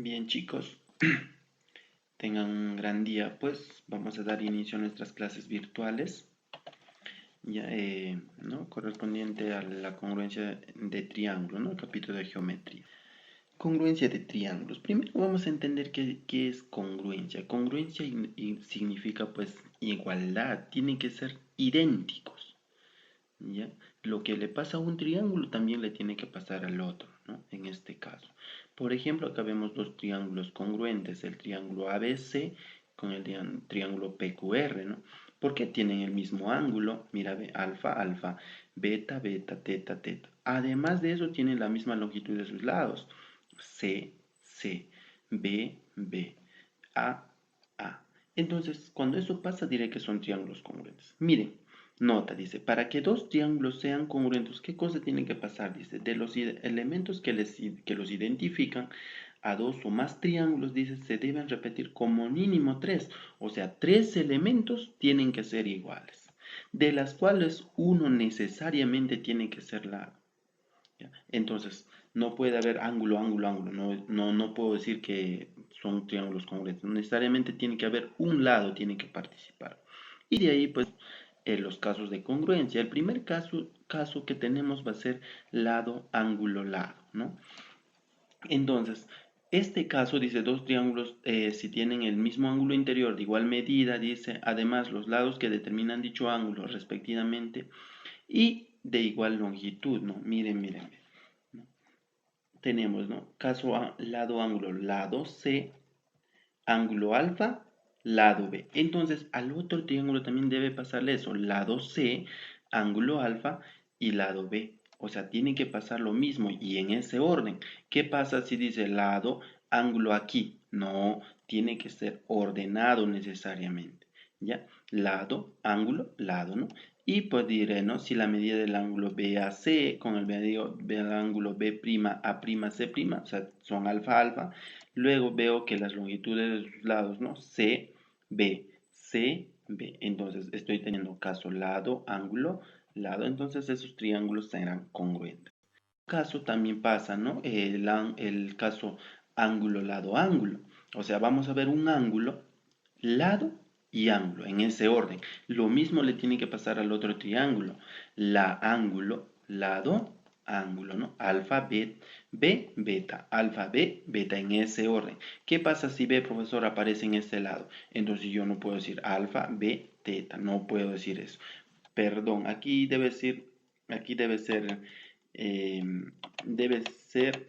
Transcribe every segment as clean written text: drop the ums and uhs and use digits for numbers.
Bien, chicos, tengan un gran día. Pues vamos a dar inicio a nuestras clases virtuales, ya, ¿no? Correspondiente a la congruencia de triángulo, ¿no? El capítulo de geometría. Congruencia de triángulos. Primero vamos a entender qué es congruencia. Congruencia significa pues igualdad, tienen que ser idénticos, ¿ya? Lo que le pasa a un triángulo también le tiene que pasar al otro, ¿no? En este caso. Por ejemplo, acá vemos dos triángulos congruentes, el triángulo ABC con el triángulo PQR, ¿no? ¿Por qué tienen el mismo ángulo? Mira, ve, alfa, alfa, beta, beta, teta, teta. Además de eso, tienen la misma longitud de sus lados. C, C, B, B, A, A. Entonces, cuando eso pasa, diré que son triángulos congruentes. Miren, nota, dice, para que dos triángulos sean congruentes, ¿qué cosa tiene que pasar? Dice, de los elementos que los identifican a dos o más triángulos, dice, se deben repetir como mínimo tres. O sea, tres elementos tienen que ser iguales, de las cuales uno necesariamente tiene que ser lado. ¿Ya? Entonces, no puede haber ángulo, ángulo, ángulo. No puedo decir que son triángulos congruentes. Necesariamente tiene que haber un lado, tiene que participar. Y de ahí, pues, los casos de congruencia. El primer caso que tenemos va a ser lado, ángulo, lado, ¿no? Entonces, este caso dice dos triángulos si tienen el mismo ángulo interior de igual medida, dice además los lados que determinan dicho ángulo respectivamente y de igual longitud, ¿no? Miren, miren, ¿no? Tenemos, ¿no? Caso A, lado, ángulo, lado C, ángulo alfa, lado B. Entonces, al otro triángulo también debe pasarle eso, lado C, ángulo alfa y lado B. O sea, tiene que pasar lo mismo y en ese orden. ¿Qué pasa si dice lado, ángulo aquí? No, tiene que ser ordenado necesariamente. ¿Ya? Lado, ángulo, lado, ¿no? Y pues diré, ¿no? Si la medida del ángulo BAC con el medio del ángulo B'A'C', o sea, son alfa, alfa, luego veo que las longitudes de sus lados, ¿no? C, B, C, B. Entonces estoy teniendo caso lado, ángulo, lado. Entonces esos triángulos serán congruentes. Caso también pasa, ¿no? El caso ángulo, lado, ángulo. O sea, vamos a ver un ángulo, lado y ángulo, en ese orden. Lo mismo le tiene que pasar al otro triángulo. La ángulo, lado, ángulo, ¿no? Alfa, B, beta, alfa, B, beta, en ese orden. ¿Qué pasa si B, profesor, aparece en este lado? Entonces yo no puedo decir alfa, B, teta, no puedo decir eso. Perdón, aquí eh, debe ser,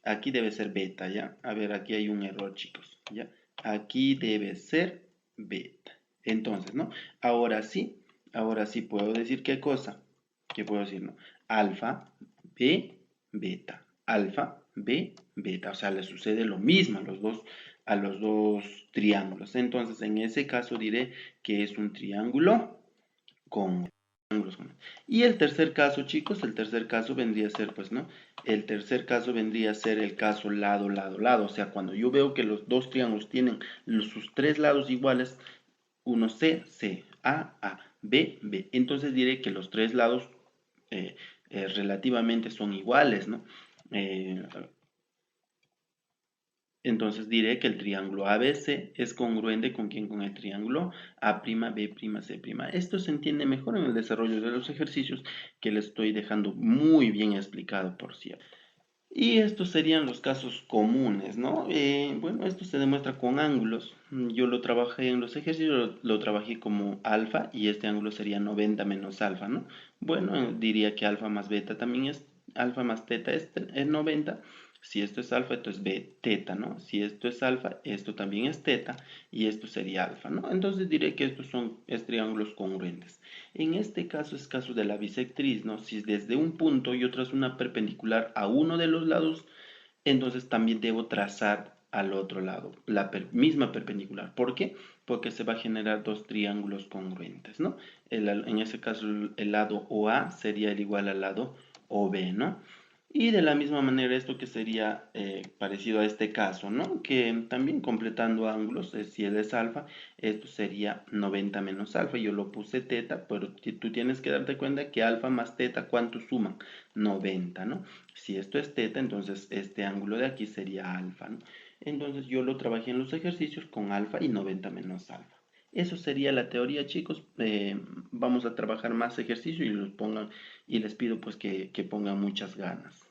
aquí debe ser beta, ¿ya? A ver, aquí hay un error, chicos, ¿ya? Aquí debe ser beta. Entonces, ¿no? Ahora sí puedo decir qué cosa. ¿Qué puedo decir, no? Alfa, B, beta. Alfa, B, beta. O sea, le sucede lo mismo a los dos triángulos. Entonces, en ese caso diré que es un triángulo con ángulos comunes. Y el tercer caso, chicos, el tercer caso vendría a ser, pues, ¿no? El tercer caso vendría a ser el caso lado, lado, lado. O sea, cuando yo veo que los dos triángulos tienen sus tres lados iguales, uno C, C, A, B, B. Entonces diré que los tres lados eh, relativamente son iguales, ¿no? Eh, entonces diré que el triángulo ABC es congruente con quién, con el triángulo A'B', C'. Esto se entiende mejor en el desarrollo de los ejercicios que les estoy dejando muy bien explicado, por cierto. Y estos serían los casos comunes, ¿no? Bueno, esto se demuestra con ángulos. Yo lo trabajé en los ejercicios, lo trabajé como alfa y este ángulo sería 90 menos alfa, ¿no? Bueno, diría que alfa más beta también es, alfa más teta es 90. Si esto es alfa, esto es teta, ¿no? Si esto es alfa, esto también es teta y esto sería alfa, ¿no? Entonces diré que estos son triángulos congruentes. En este caso es caso de la bisectriz, ¿no? Si desde un punto yo trazo una perpendicular a uno de los lados, entonces también debo trazar al otro lado la misma perpendicular. ¿Por qué? Porque se va a generar dos triángulos congruentes, ¿no? En ese caso el lado OA sería el igual al lado OB, ¿no? Y de la misma manera esto que sería parecido a este caso, ¿no? Que también completando ángulos, si él es alfa, esto sería 90 menos alfa. Yo lo puse teta, pero tú tienes que darte cuenta que alfa más teta, ¿cuánto suman? 90, ¿no? Si esto es teta, entonces este ángulo de aquí sería alfa, ¿no? Entonces yo lo trabajé en los ejercicios con alfa y 90 menos alfa. Eso sería la teoría, chicos. Vamos a trabajar más ejercicio y los pongan y les pido pues que pongan muchas ganas.